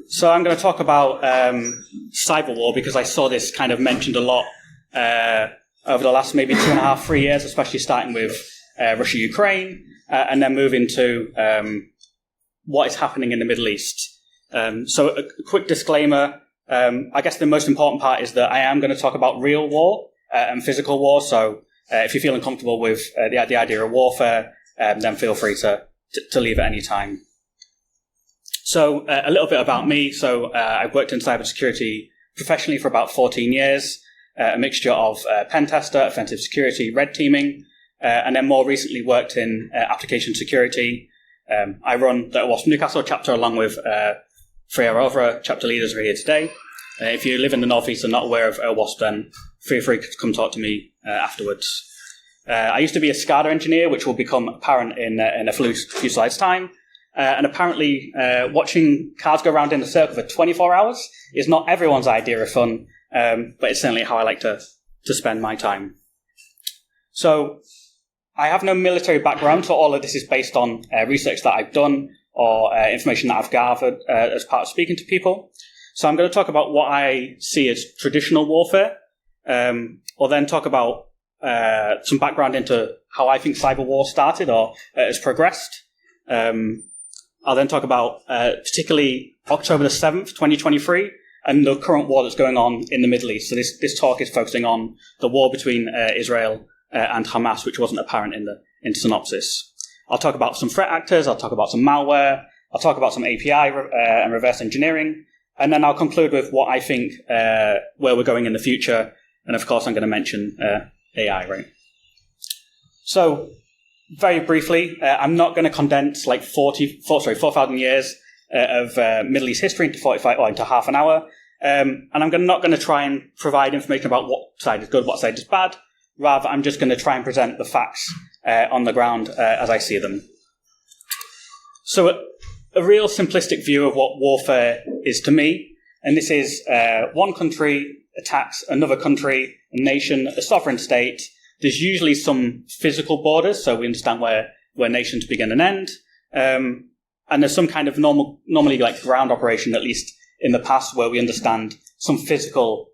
So I'm going to talk about Cyberwar because I saw this kind of mentioned a lot over the last maybe 2.5, 3 years, especially starting with Russia-Ukraine, and then moving to what is happening in the Middle East. So a quick disclaimer, I guess the most important part is that I am going to talk about real war and physical war, so if you're feeling comfortable with the idea of warfare, then feel free to leave at any time. So a little bit about me. So I've worked in cybersecurity professionally for about 14 years, a mixture of pen tester, offensive security, red teaming, and then more recently worked in application security. I run the OWASP Newcastle chapter along with 3 other chapter leaders who are here today. If you live in the Northeast and not aware of OWASP, then feel free to come talk to me afterwards. I used to be a SCADA engineer, which will become apparent in a few slides' time. And apparently, watching cars go around in a circle for 24 hours is not everyone's idea of fun, but it's certainly how I like to spend my time. So I have no military background, so all of this is based on research that I've done or information that I've gathered as part of speaking to people. So I'm going to talk about what I see as traditional warfare. I'll then talk about some background into how I think cyberwar started or has progressed. I'll then talk about particularly October the 7th, 2023, and the current war that's going on in the Middle East. So this talk is focusing on the war between Israel and Hamas, which wasn't apparent in the synopsis. I'll talk about some threat actors, I'll talk about some malware, I'll talk about some API and reverse engineering, and then I'll conclude with what I think where we're going in the future. And of course, I'm going to mention AI, right? So, very briefly, I'm not going to condense like 4,000 years of Middle East history into half an hour. And I'm not going to try and provide information about what side is good, what side is bad. Rather, I'm just going to try and present the facts on the ground as I see them. So a real simplistic view of what warfare is to me, and this is one country attacks another country, a nation, a sovereign state. There's usually some physical borders, so we understand where nations begin and end. And there's some kind of normally like ground operation, at least in the past, where we understand some physical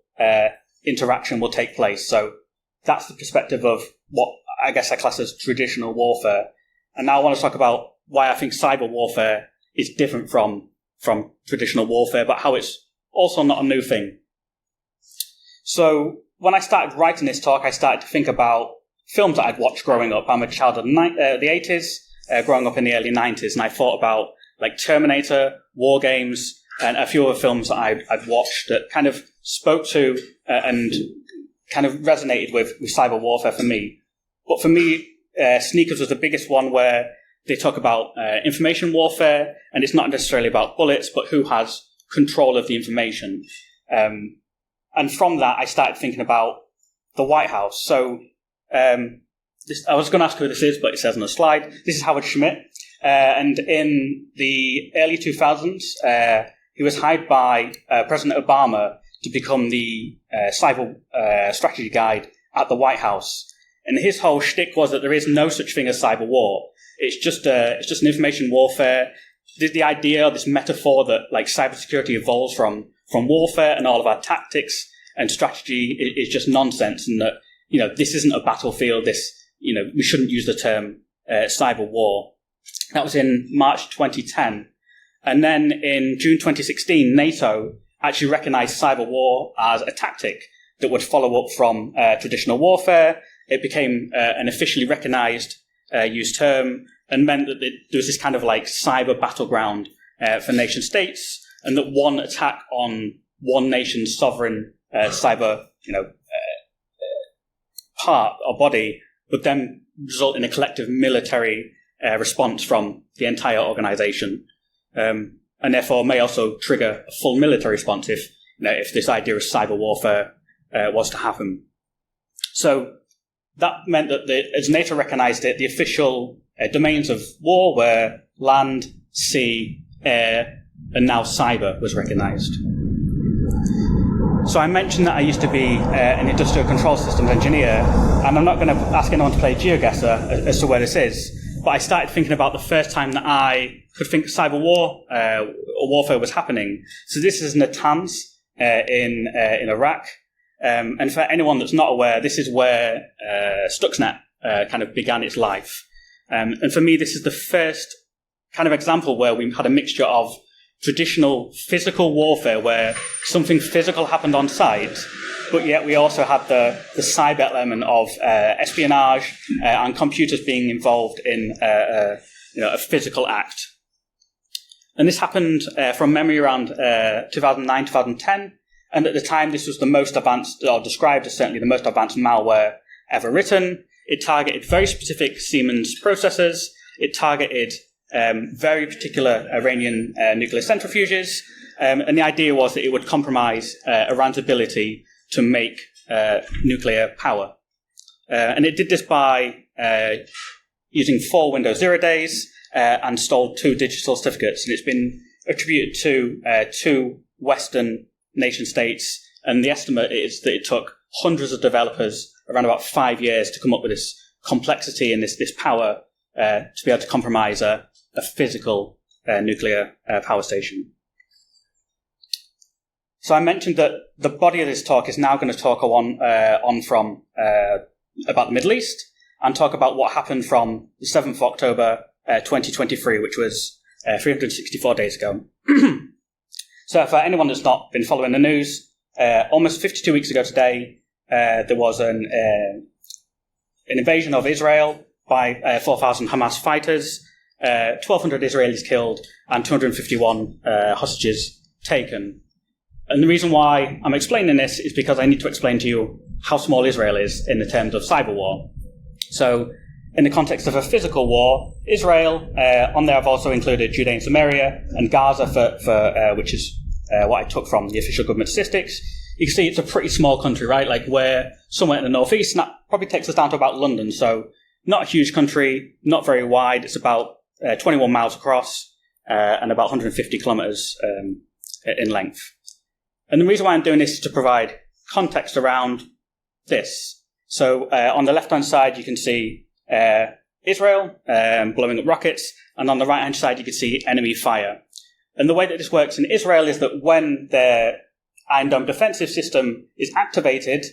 interaction will take place. So that's the perspective of what I guess I class as traditional warfare. And now I want to talk about why I think cyber warfare is different from traditional warfare, but how it's also not a new thing. So when I started writing this talk, I started to think about films that I'd watched growing up. I'm a child of the 80s, growing up in the early 90s, and I thought about like Terminator, War Games, and a few other films that I'd watched that kind of spoke to and kind of resonated with cyber warfare for me. But for me, Sneakers was the biggest one, where they talk about information warfare, and it's not necessarily about bullets, but who has control of the information. And from that, I started thinking about the White House. So I was going to ask who this is, but it says on the slide. This is Howard Schmidt. And in the early 2000s, he was hired by President Obama to become the cyber strategy guide at the White House. And his whole shtick was that there is no such thing as cyber war. It's just an information warfare. The idea, this metaphor that like cybersecurity evolves from warfare, and all of our tactics and strategy is just nonsense, and that, you know, this isn't a battlefield. We shouldn't use the term cyber war. That was in March 2010. And then in June 2016, NATO actually recognized cyber war as a tactic that would follow up from traditional warfare. It became an officially recognized used term, and meant that there was this kind of like cyber battleground for nation states, and that one attack on one nation's sovereign cyber, part or body would then result in a collective military response from the entire organization, and therefore may also trigger a full military response if this idea of cyber warfare was to happen. So that meant that as NATO recognized it, the official domains of war were land, sea, air, and now cyber was recognized. So I mentioned that I used to be an industrial control systems engineer, and I'm not going to ask anyone to play GeoGuessr as to where this is, but I started thinking about the first time that I could think cyber war or warfare was happening. So this is Natanz in Iraq. And for anyone that's not aware, this is where Stuxnet kind of began its life. And for me, this is the first kind of example where we had a mixture of traditional physical warfare, where something physical happened on site, but yet we also had the cyber element of espionage and computers being involved in a physical act. And this happened from memory around 2009, 2010. And at the time, this was the most advanced, or described as certainly the most advanced malware ever written. It targeted very specific Siemens processors. It targeted very particular Iranian nuclear centrifuges. And the idea was that it would compromise Iran's ability to make nuclear power. And it did this by using 4 Windows 0 days and stole 2 digital certificates. And it's been attributed to 2 Western nation states, and the estimate is that it took hundreds of developers around about 5 years to come up with this complexity and this power to be able to compromise a physical nuclear power station. So I mentioned that the body of this talk is now going to talk on from about the Middle East and talk about what happened from the 7th of October 2023, which was 364 days ago. So for anyone that's not been following the news, almost 52 weeks ago today, there was an invasion of Israel by 4,000 Hamas fighters, 1,200 Israelis killed, and 251 hostages taken. And the reason why I'm explaining this is because I need to explain to you how small Israel is in the terms of cyber war. So in the context of a physical war, Israel, on there I've also included Judea and Samaria and Gaza, for which is what I took from the official government statistics. You can see it's a pretty small country, right? Like we're somewhere in the northeast, and that probably takes us down to about London. So not a huge country, not very wide. It's about 21 miles across and about 150 kilometers in length. And the reason why I'm doing this is to provide context around this. So on the left-hand side, you can see Israel blowing up rockets, and on the right-hand side, you can see enemy fire. And the way that this works in Israel is that when their Iron Dome defensive system is activated,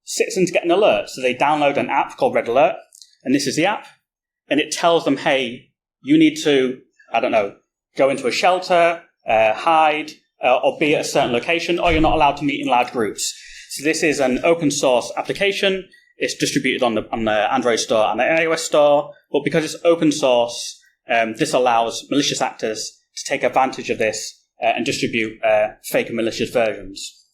citizens get an alert. So they download an app called Red Alert, and this is the app, and it tells them, hey, you need to, go into a shelter, hide, or be at a certain location, or you're not allowed to meet in large groups. So this is an open source application. It's distributed on the Android store and the iOS store, but because it's open source, this allows malicious actors to take advantage of this and distribute fake and malicious versions.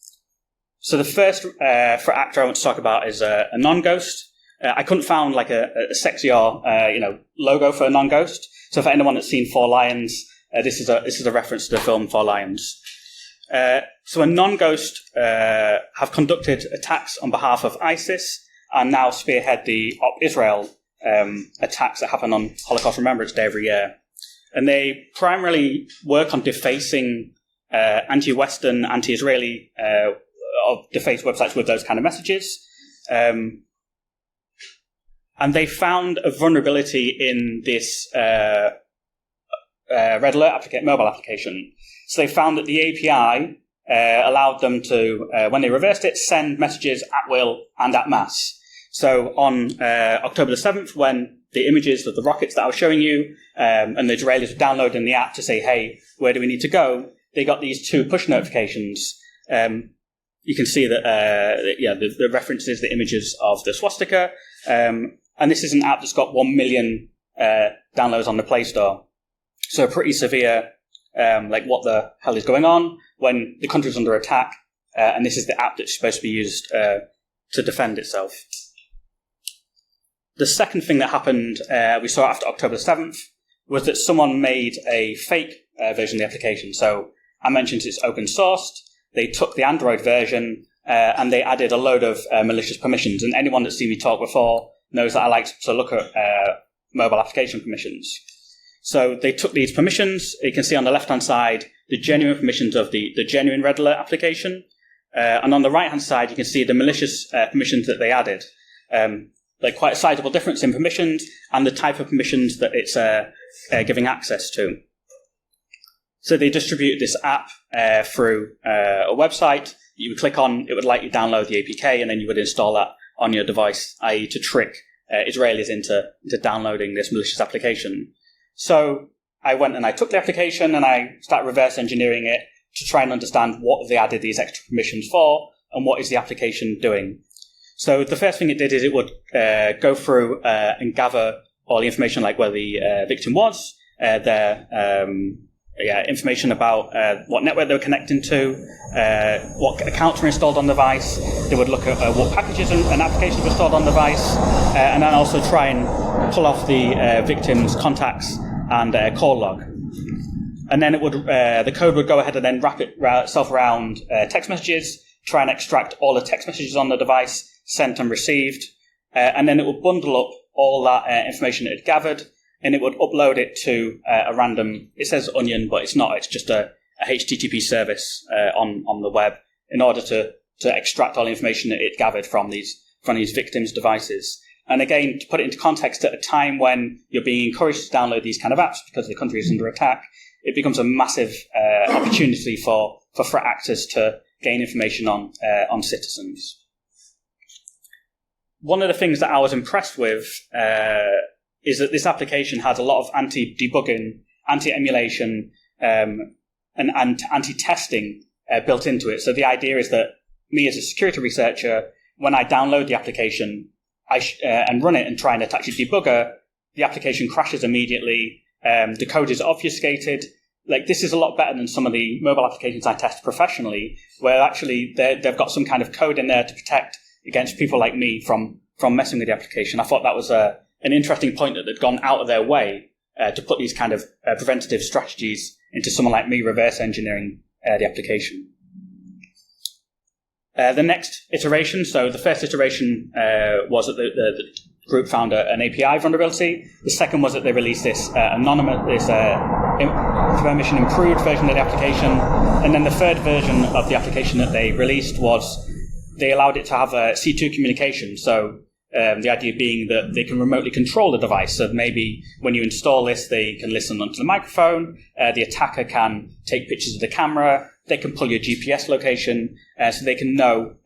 So the first threat actor I want to talk about is a non-ghost. I couldn't find like a sexier logo for a non-ghost. So for anyone that's seen Four Lions, this is a reference to the film Four Lions. So a non-ghost have conducted attacks on behalf of ISIS and now spearhead the Israel attacks that happen on Holocaust Remembrance Day every year. And they primarily work on defacing anti-Western, anti-Israeli, or deface websites with those kind of messages. And they found a vulnerability in this Red Alert mobile application. So they found that the API allowed them to, when they reversed it, send messages at will and at mass. So on October the 7th, when the images of the rockets that I was showing you, and the Israelis were downloading the app to say, hey, where do we need to go? They got these 2 push notifications. You can see that, the reference is the images of the swastika. And this is an app that's got 1 million downloads on the Play Store. So pretty severe, what the hell is going on when the country's under attack. And this is the app that's supposed to be used to defend itself. The second thing that happened, we saw after October 7th, was that someone made a fake version of the application. So I mentioned it's open sourced. They took the Android version and they added a load of malicious permissions. And anyone that's seen me talk before knows that I like to look at mobile application permissions. So they took these permissions. You can see on the left-hand side the genuine permissions of the genuine Red Alert application. And on the right-hand side, you can see the malicious permissions that they added. like quite a sizable difference in permissions and the type of permissions that it's giving access to. So they distributed this app through a website. You would click on, it would let you download the APK, and then you would install that on your device, i.e. to trick Israelis into downloading this malicious application. So I went and I took the application and I started reverse engineering it to try and understand what they added these extra permissions for and what is the application doing. So the first thing it did is it would go through and gather all the information, like where the victim was, their information about what network they were connecting to, what accounts were installed on the device. They would look at what packages and applications were installed on the device, and then also try and pull off the victim's contacts and call log. And then it would the code would go ahead and then wrap itself around text messages, try and extract all the text messages on the device, sent and received, and then it would bundle up all that information it had gathered, and it would upload it to a random, it says Onion, but it's not, it's just a HTTP service on the web in order to extract all the information that it gathered from these victims' devices. And again, to put it into context, at a time when you're being encouraged to download these kind of apps because the country is under attack, it becomes a massive opportunity for threat actors to gain information on citizens. One of the things that I was impressed with is that this application has a lot of anti-debugging, anti-emulation, and anti-testing built into it. So the idea is that me as a security researcher, when I download the application and run it and try and attach a debugger, the application crashes immediately. The code is obfuscated. Like, this is a lot better than some of the mobile applications I test professionally, where actually they've got some kind of code in there to protect against people like me from messing with the application. I thought that was an interesting point, that they'd gone out of their way to put these kind of preventative strategies into someone like me reverse engineering the application. The next iteration, so the first iteration was that the group found an API vulnerability. The second was that they released this permission improved version of the application. And then the third version of the application that they released was they allowed it to have a C2 communication. So the idea being that they can remotely control the device. So maybe when you install this, they can listen onto the microphone. The attacker can take pictures of the camera. They can pull your GPS location, so they can know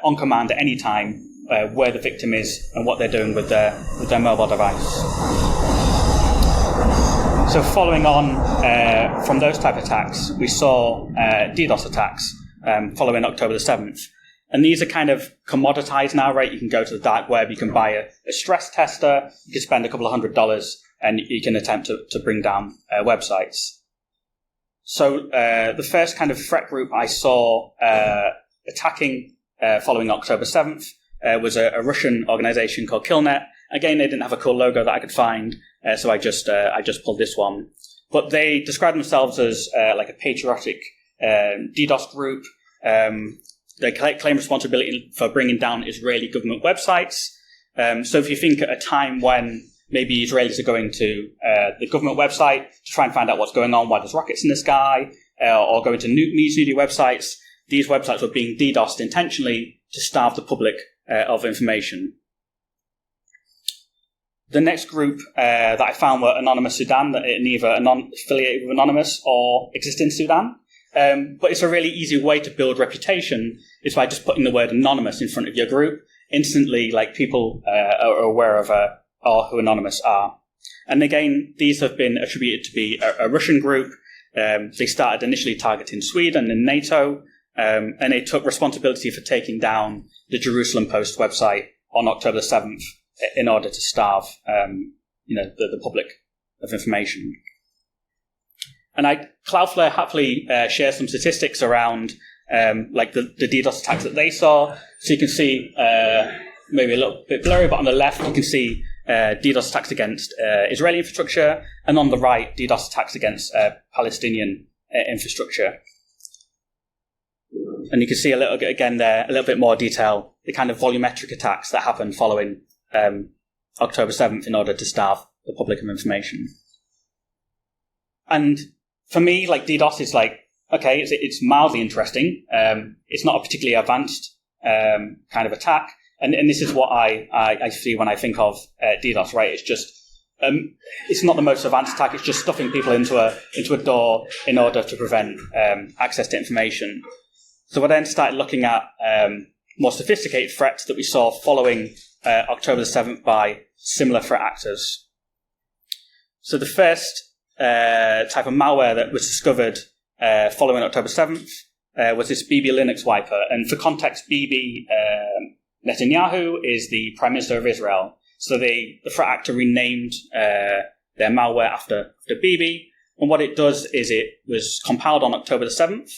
on command at any time where the victim is and what they're doing with their mobile device. So following on from those type of attacks, we saw DDoS attacks following October the 7th. And these are kind of commoditized now, right? You can go to the dark web, you can buy a stress tester, you can spend a couple of $100, and you can attempt to bring down websites. So the first kind of threat group I saw attacking following October 7th was a Russian organization called Killnet. Again, they didn't have a cool logo that I could find, so I just pulled this one. But they describe themselves as like a patriotic DDoS group. They claim responsibility for bringing down Israeli government websites. So if you think at a time when maybe Israelis are going to the government website to try and find out what's going on, why there's rockets in the sky, or going to news media websites, these websites were being DDoSed intentionally to starve the public of information. The next group that I found were Anonymous Sudan, that are neither affiliated with Anonymous or exist in Sudan. But it's a really easy way to build reputation is by just putting the word anonymous in front of your group. Instantly, like, people are aware of who Anonymous are. And again, these have been attributed to be a Russian group. They started initially targeting Sweden and NATO, and they took responsibility for taking down the Jerusalem Post website on October 7th in order to starve the public of information. And Cloudflare happily shares some statistics around like the DDoS attacks that they saw. So you can see, maybe a little bit blurry, but on the left you can see DDoS attacks against Israeli infrastructure, and on the right, DDoS attacks against Palestinian infrastructure. And you can see a little bit more detail, the kind of volumetric attacks that happened following October 7th in order to starve the public of information. And for me, like, DDoS is like, okay, it's mildly interesting. It's not a particularly advanced kind of attack. And this is what I see when I think of DDoS, right? It's just it's not the most advanced attack. It's just stuffing people into a door in order to prevent access to information. So I then started looking at more sophisticated threats that we saw following October the 7th by similar threat actors. So the first type of malware that was discovered following October 7th was this BB Linux wiper. And for context, BB Netanyahu is the Prime Minister of Israel. So the threat actor renamed their malware after BB. And what it does is it was compiled on October the 2nd,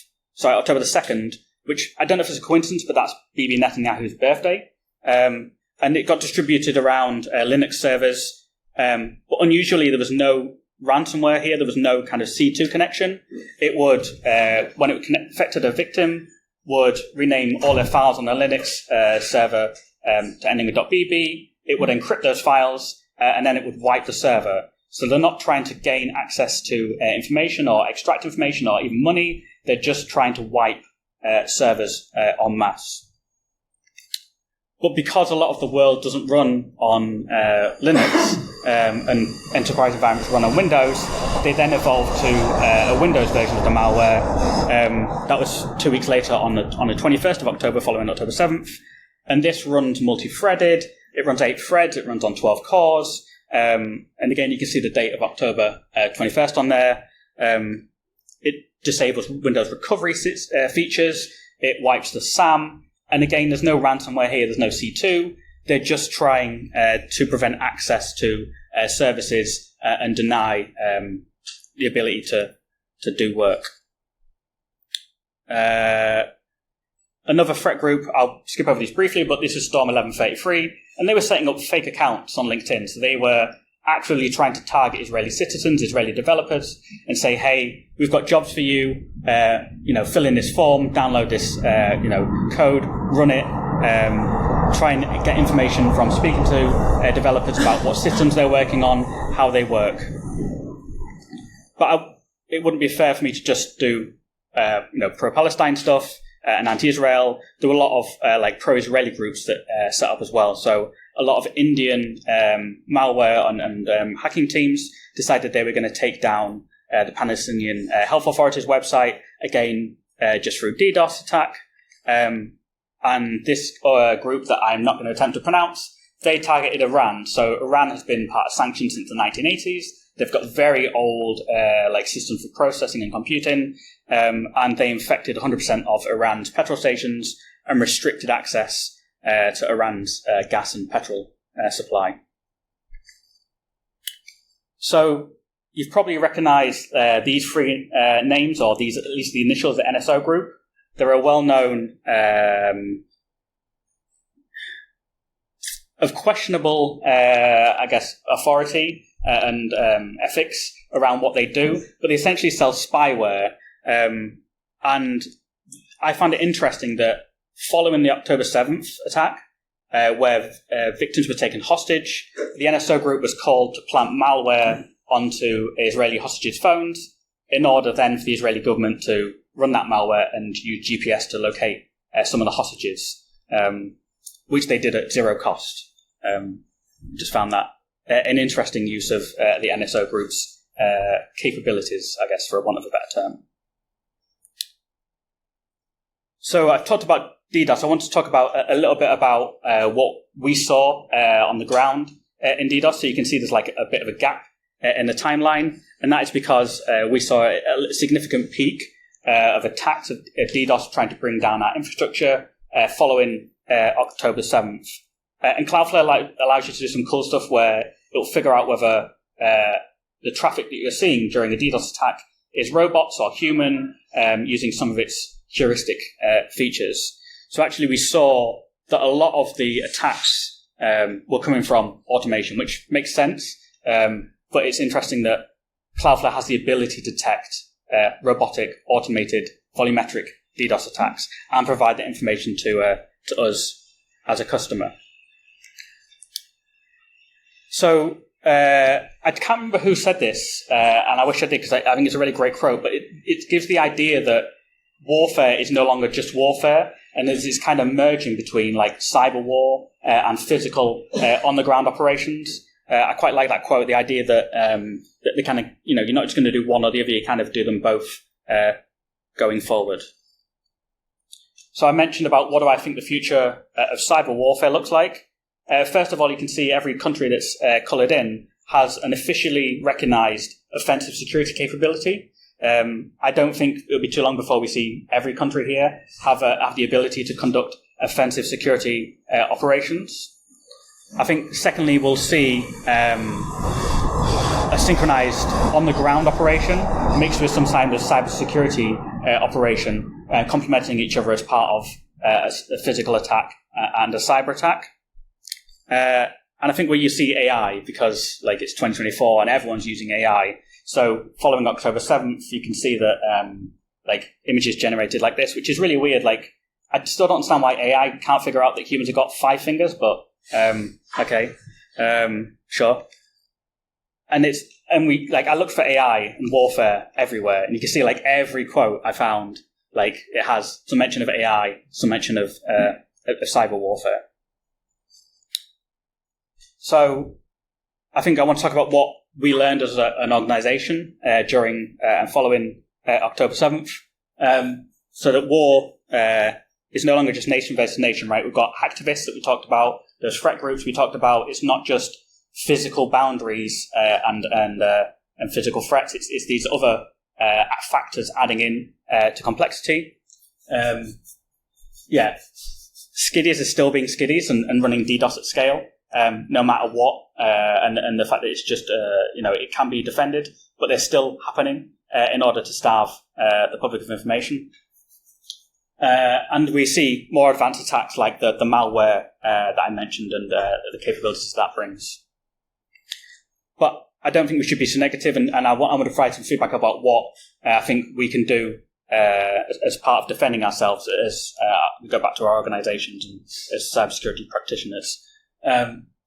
which I don't know if it's a coincidence, but that's BB Netanyahu's birthday. And it got distributed around Linux servers. But unusually, there was no ransomware here. There was no kind of C2 connection. It would, when it affected a victim, would rename all their files on the Linux server to ending with .bb. It would encrypt those files, and then it would wipe the server. So they're not trying to gain access to information or extract information or even money. They're just trying to wipe servers en masse. But because a lot of the world doesn't run on Linux and enterprise environments run on Windows, they then evolved to a Windows version of the malware. That was 2 weeks later on the 21st of October, following October 7th. And this runs multi-threaded. It runs 8 threads. It runs on 12 cores. And again, you can see the date of October 21st on there. It disables Windows recovery features. It wipes the SAM. And again, there's no ransomware here. There's no C2. They're just trying to prevent access to services and deny the ability to do work. Another threat group, I'll skip over these briefly, but this is Storm 1133, and they were setting up fake accounts on LinkedIn. So they were actually trying to target Israeli citizens, Israeli developers, and say, hey, we've got jobs for you, fill in this form, download this, code, run it, try and get information from speaking to developers about what systems they're working on, how they work. But it wouldn't be fair for me to just do, pro-Palestine stuff and anti-Israel. There were a lot of pro-Israeli groups that set up as well. So a lot of Indian malware and hacking teams decided they were going to take down the Palestinian Health Authority's website, again, just through DDoS attack. And this group that I'm not going to attempt to pronounce, they targeted Iran. So Iran has been part of sanctions since the 1980s. They've got very old systems for processing and computing, and they infected 100% of Iran's petrol stations and restricted access to Iran's gas and petrol supply. So you've probably recognized these three names, or these at least the initials of the NSO group. They're a well-known, of questionable, authority and ethics around what they do, but they essentially sell spyware. And I found it interesting that following the October 7th attack, where victims were taken hostage, the NSO group was called to plant malware onto Israeli hostages' phones in order then for the Israeli government to run that malware and use GPS to locate some of the hostages, which they did at zero cost. Just found that an interesting use of the NSO group's capabilities, I guess, for want of a better term. So I've talked about DDoS. I want to talk about a little bit about what we saw on the ground in DDoS. So you can see there's like a bit of a gap in the timeline, and that is because we saw a significant peak of attacks of DDoS trying to bring down our infrastructure following October 7th. And Cloudflare allows you to do some cool stuff where it'll figure out whether the traffic that you're seeing during a DDoS attack is robots or human, using some of its heuristic features. So actually we saw that a lot of the attacks were coming from automation, which makes sense. But it's interesting that Cloudflare has the ability to detect robotic, automated, volumetric DDoS attacks and provide the information to us as a customer. So I can't remember who said this, and I wish I did because I think it's a really great quote, but it gives the idea that warfare is no longer just warfare, and there's this kind of merging between like cyber war and physical on-the-ground operations. I quite like that quote, the idea that they kind of, you're not just going to do one or the other, you kind of do them both going forward. So I mentioned about what do I think the future of cyber warfare looks like. First of all, you can see every country that's coloured in has an officially recognised offensive security capability. I don't think it'll be too long before we see every country here have the ability to conduct offensive security operations. I think, secondly, we'll see a synchronized on-the-ground operation mixed with some kind of cybersecurity operation, complementing each other as part of a physical attack and a cyber attack. And I think where you see AI, because like it's 2024 and everyone's using AI, so following October 7th, you can see that like images generated like this, which is really weird. Like I still don't understand why AI can't figure out that humans have got 5 fingers, but okay, sure. And we like I looked for AI and warfare everywhere, and you can see like every quote I found, like it has some mention of AI, some mention of cyber warfare. So I think I want to talk about what we learned as an organisation during and following October 7th. So that war is no longer just nation versus nation, right? We've got activists that we talked about. There's threat groups we talked about. It's not just physical boundaries and physical threats. It's these other factors adding in to complexity. Skiddies are still being skiddies and running DDoS at scale. No matter what, and the fact that it's just, it can be defended, but they're still happening in order to starve the public of information. And we see more advanced attacks like the malware that I mentioned and the capabilities that brings. But I don't think we should be so negative, and I want to provide some feedback about what I think we can do as part of defending ourselves as we go back to our organizations and as cybersecurity practitioners.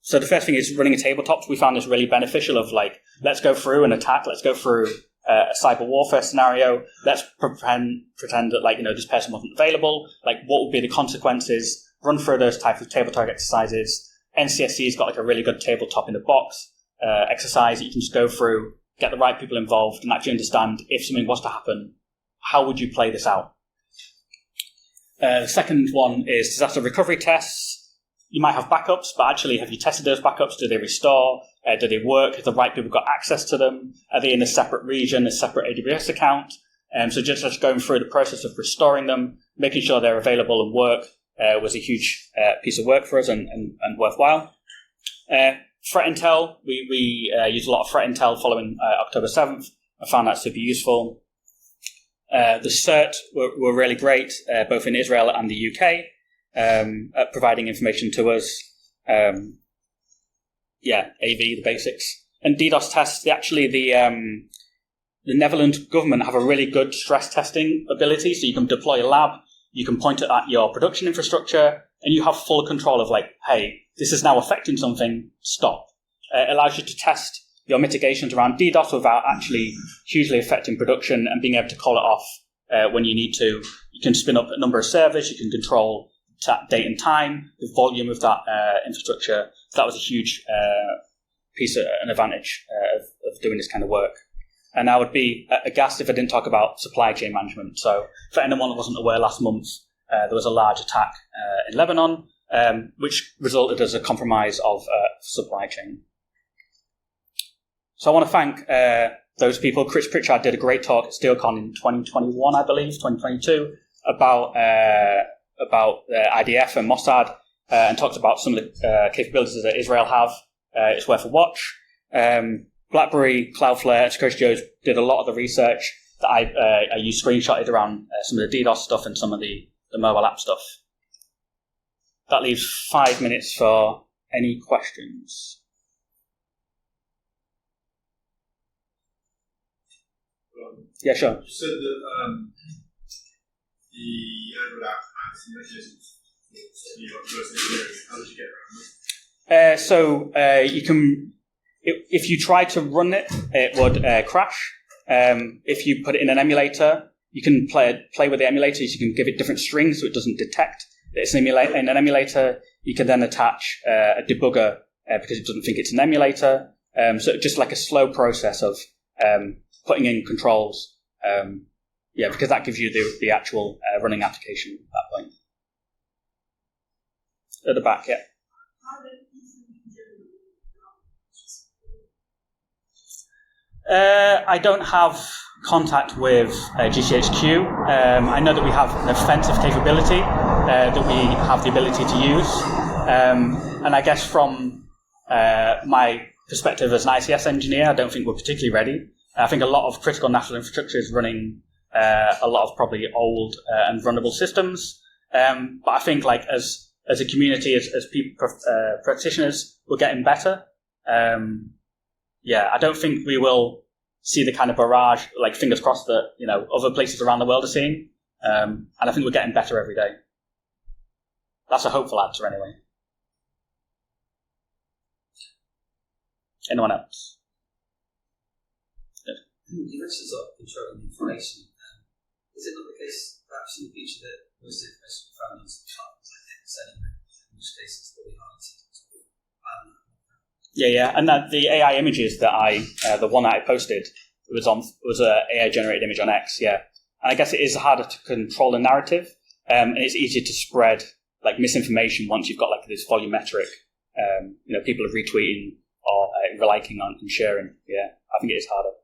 So the first thing is running a tabletop. We found this really beneficial of like, let's go through an attack, let's go through a cyber warfare scenario, let's pretend that like, this person wasn't available, like what would be the consequences, run through those types of tabletop exercises. NCSC's got like a really good tabletop in the box exercise that you can just go through, get the right people involved and actually understand if something was to happen, how would you play this out? The second one is disaster recovery tests. You might have backups, but actually, have you tested those backups? Do they restore? Do they work? Have the right people got access to them? Are they in a separate region, a separate AWS account? So just going through the process of restoring them, making sure they're available and work was a huge piece of work for us and worthwhile. Threat intel, we used a lot of threat intel following October 7th. I found that super useful. The CERT were really great, both in Israel and the UK. At providing information to us. AV, the basics. And DDoS tests, the Netherlands government have a really good stress testing ability, so you can deploy a lab, you can point it at your production infrastructure, and you have full control of like, hey, this is now affecting something, stop. It allows you to test your mitigations around DDoS without actually hugely affecting production and being able to call it off when you need to. You can spin up a number of servers, you can control date and time, the volume of that infrastructure. So that was a huge piece of an advantage of doing this kind of work. And I would be aghast if I didn't talk about supply chain management. So for anyone who wasn't aware, last month there was a large attack in Lebanon, which resulted as a compromise of supply chain. So I want to thank those people. Chris Pritchard did a great talk at SteelCon in 2021, I believe, 2022, about IDF and Mossad, and talked about some of the capabilities that Israel have. It's worth a watch. BlackBerry, Cloudflare, and Security Joe's did a lot of the research that I used screenshotted around some of the DDoS stuff and some of the mobile app stuff. That leaves 5 minutes for any questions. Yeah, sure. You said that the Android app has some mechanisms for how did you get around this? So you can, if you try to run it, it would crash. If you put it in an emulator, you can play with the emulators. You can give it different strings so it doesn't detect that it's an emulator. In an emulator, you can then attach a debugger because it doesn't think it's an emulator. So just like a slow process of putting in controls. Because that gives you the actual running application at that point. At the back, yeah. I don't have contact with GCHQ. I know that we have an offensive capability that we have the ability to use. And I guess from my perspective as an ICS engineer, I don't think we're particularly ready. I think a lot of critical national infrastructure is running a lot of probably old and vulnerable systems. But I think like as a community, as people, practitioners, we're getting better. I don't think we will see the kind of barrage, like fingers crossed, that other places around the world are seeing. And I think we're getting better every day. That's a hopeful answer, anyway. Anyone else? You mentioned sort of controlling information. Is it not the case, perhaps in the future, that most information we found on some platforms like X anyway, in most cases, will be hard to Yeah, and the AI images that the one that I posted was an AI generated image on X. Yeah, and I guess it is harder to control the narrative, and it's easier to spread like misinformation once you've got like this volumetric, people are retweeting or liking on and sharing. Yeah, I think it is harder.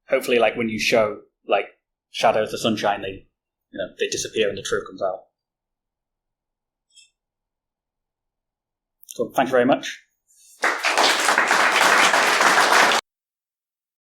Hopefully, like when you show like shadows to sunshine, they disappear and the truth comes out. So, thank you very much.